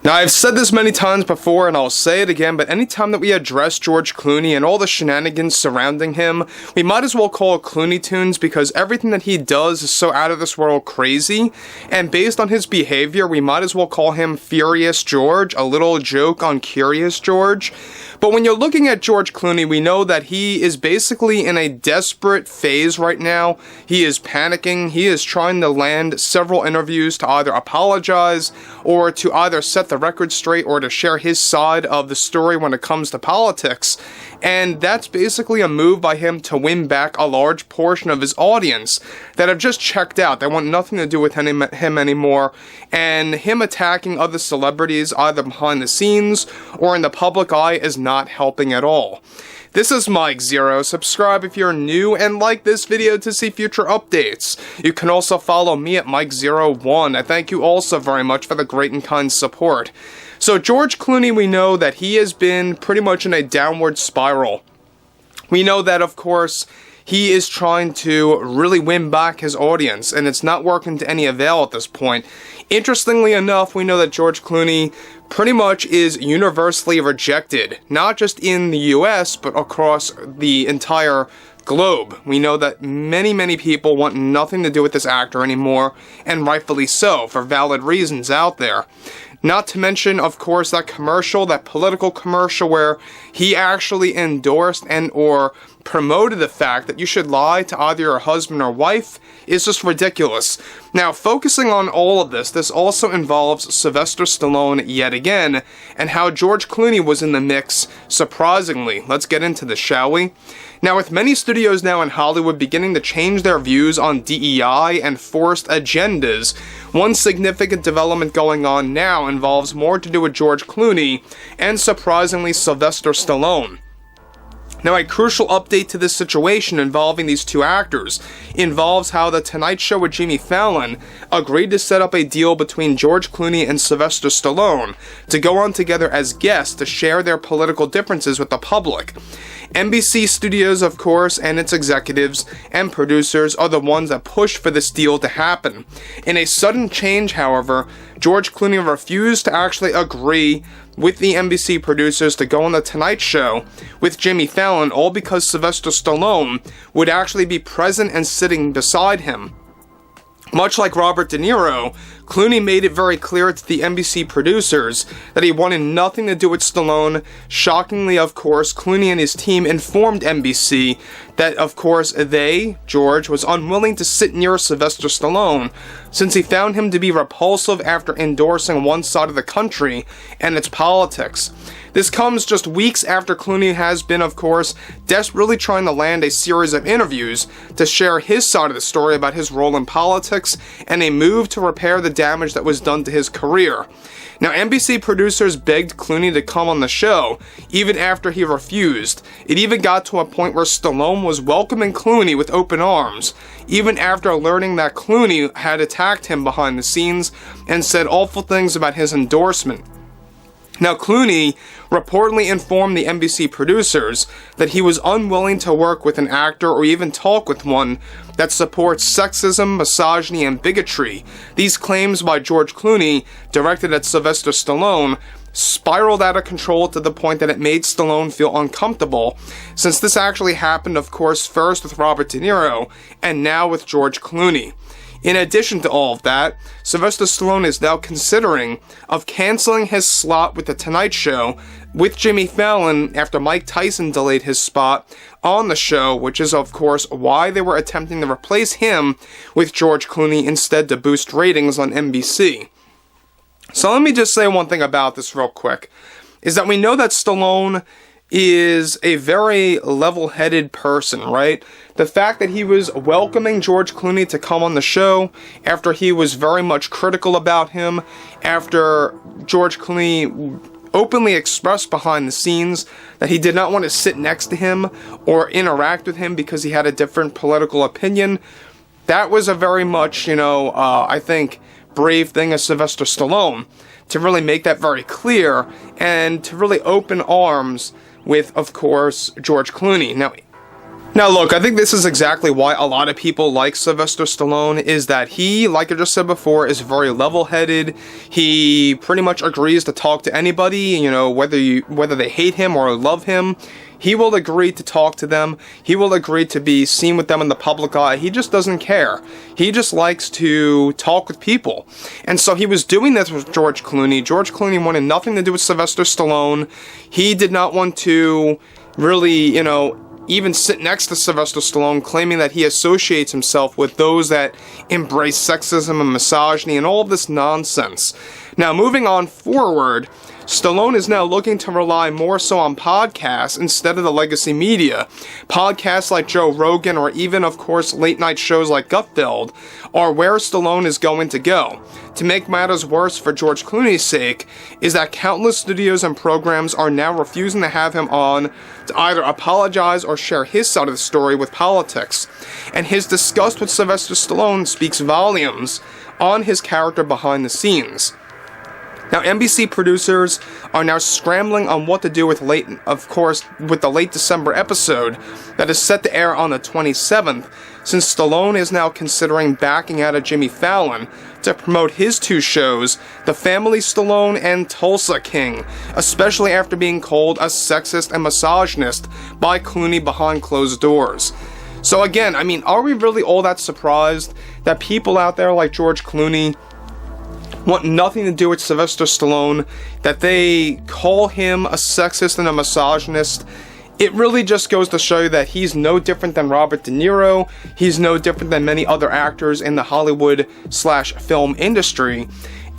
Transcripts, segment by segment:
Now, I've said this many times before, and I'll say it again, but anytime that we address George Clooney and all the shenanigans surrounding him, we might as well call it Clooney Tunes, because everything that he does is so out of this world crazy, and based on his behavior, we might as well call him Furious George, a little joke on Curious George. But when you're looking at George Clooney, we know that he is basically in a desperate phase right now. He is panicking. He is trying to land several interviews to either apologize or to either set the record straight or to share his side of the story when it comes to politics. And that's basically a move by him to win back a large portion of his audience that have just checked out. They want nothing to do with him anymore. And him attacking other celebrities either behind the scenes or in the public eye is not helping at all. This is Mike Zero. Subscribe if you're new and like this video to see future updates. You can also follow me at Mike01. I thank you also very much for the great and kind support. So George Clooney, we know that he has been pretty much in a downward spiral. We know that, of course, he is trying to really win back his audience, and it's not working to any avail at this point. Interestingly enough, we know that George Clooney pretty much is universally rejected, not just in the US, but across the entire globe. We know that many people want nothing to do with this actor anymore, and rightfully so, for valid reasons out there. Not to mention, of course, that commercial, that political commercial where he actually endorsed and or promoted the fact that you should lie to either your husband or wife is just ridiculous. Now, focusing on all of this, this also involves Sylvester Stallone yet again, and how George Clooney was in the mix, surprisingly. Let's get into this, shall we? Now, with many studios now in Hollywood beginning to change their views on DEI and forced agendas, one significant development going on now involves more to do with George Clooney and, surprisingly, Sylvester Stallone. Now, a crucial update to this situation involving these two actors involves how The Tonight Show with Jimmy Fallon agreed to set up a deal between George Clooney and Sylvester Stallone to go on together as guests to share their political differences with the public. NBC Studios, of course, and its executives and producers are the ones that pushed for this deal to happen. In a sudden change, however, George Clooney refused to actually agree with the NBC producers to go on The Tonight Show with Jimmy Fallon, all because Sylvester Stallone would actually be present and sitting beside him. Much like Robert De Niro, Clooney made it very clear to the NBC producers that he wanted nothing to do with Stallone. Shockingly, of course, Clooney and his team informed NBC that, of course, George, was unwilling to sit near Sylvester Stallone since he found him to be repulsive after endorsing one side of the country and its politics. This comes just weeks after Clooney has been, of course, desperately trying to land a series of interviews to share his side of the story about his role in politics and a move to repair the damage that was done to his career. Now, NBC producers begged Clooney to come on the show, even after he refused. It even got to a point where Stallone was welcoming Clooney with open arms, even after learning that Clooney had attacked him behind the scenes and said awful things about his endorsement. Now, Clooney reportedly informed the NBC producers that he was unwilling to work with an actor or even talk with one that supports sexism, misogyny, and bigotry. These claims by George Clooney, directed at Sylvester Stallone, spiraled out of control to the point that it made Stallone feel uncomfortable, since this actually happened, of course, first with Robert De Niro, and now with George Clooney. In addition to all of that, Sylvester Stallone is now considering of canceling his slot with The Tonight Show with Jimmy Fallon after Mike Tyson delayed his spot on the show, which is, of course, why they were attempting to replace him with George Clooney instead to boost ratings on NBC. So let me just say one thing about this real quick, is that we know that Stallone is a very level-headed person, right? The fact that he was welcoming George Clooney to come on the show after he was very much critical about him, after George Clooney openly expressed behind the scenes that he did not want to sit next to him or interact with him because he had a different political opinion, that was a very much, I think, brave thing of Sylvester Stallone, to really make that very clear and to really open arms with, of course, George Clooney. Now, Now look, I think this is exactly why a lot of people like Sylvester Stallone, is that he, like I just said before, is very level-headed. He pretty much agrees to talk to anybody, you know, whether they hate him or love him. He will agree to talk to them. He will agree to be seen with them in the public eye. He just doesn't care. He just likes to talk with people. And so he was doing this with George Clooney. George Clooney wanted nothing to do with Sylvester Stallone. He did not want to really, you know, even sit next to Sylvester Stallone, claiming that he associates himself with those that embrace sexism and misogyny and all of this nonsense. Now, moving on forward, Stallone is now looking to rely more so on podcasts instead of the legacy media. Podcasts like Joe Rogan, or even, of course, late-night shows like Gutfeld, are where Stallone is going to go. To make matters worse for George Clooney's sake, is that countless studios and programs are now refusing to have him on to either apologize or share his side of the story with politics. And his disgust with Sylvester Stallone speaks volumes on his character behind the scenes. Now, NBC producers are now scrambling on what to do with the late December episode that is set to air on the 27th, since Stallone is now considering backing out of Jimmy Fallon to promote his two shows, The Family Stallone and Tulsa King, especially after being called a sexist and misogynist by Clooney behind closed doors. So again, I mean, are we really all that surprised that people out there like George Clooney want nothing to do with Sylvester Stallone, that they call him a sexist and a misogynist? It really just goes to show you that he's no different than Robert De Niro. He's no different than many other actors in the Hollywood/film industry.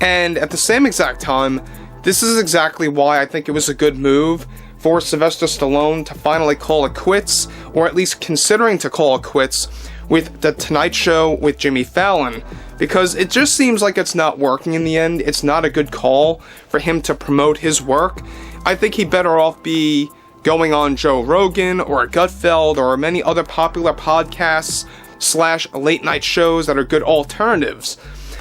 And at the same exact time, this is exactly why I think it was a good move for Sylvester Stallone to finally call it quits, or at least considering to call it quits, with The Tonight Show with Jimmy Fallon, because it just seems like it's not working in the end. It's not a good call for him to promote his work. I think he'd better off be going on Joe Rogan or Gutfeld or many other popular podcasts / late night shows that are good alternatives.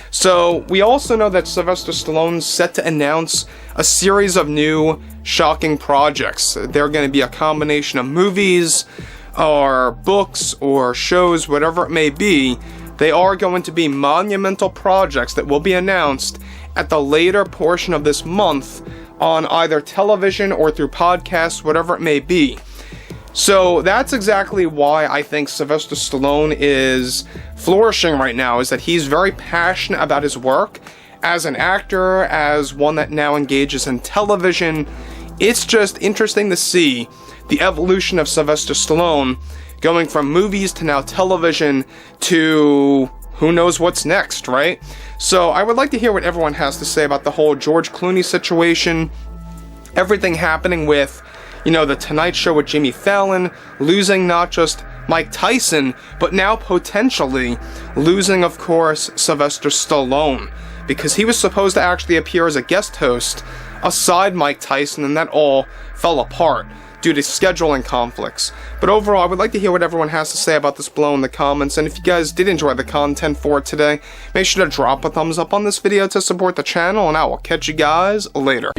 So we also know that Sylvester Stallone's set to announce a series of new shocking projects. They're going to be a combination of movies or books or shows, whatever it may be. They are going to be monumental projects that will be announced at the later portion of this month on either television or through podcasts, whatever it may be. So that's exactly why I think Sylvester Stallone is flourishing right now, is that he's very passionate about his work as an actor, as one that now engages in television. It's just interesting to see the evolution of Sylvester Stallone going from movies to now television to who knows what's next, right? So I would like to hear what everyone has to say about the whole George Clooney situation, everything happening with, you know, The Tonight Show with Jimmy Fallon, losing not just Mike Tyson, but now potentially losing, of course, Sylvester Stallone, because he was supposed to actually appear as a guest host aside Mike Tyson, and that all fell apart due to scheduling conflicts. But overall, I would like to hear what everyone has to say about this below in the comments, and if you guys did enjoy the content for today, make sure to drop a thumbs up on this video to support the channel, and I will catch you guys later.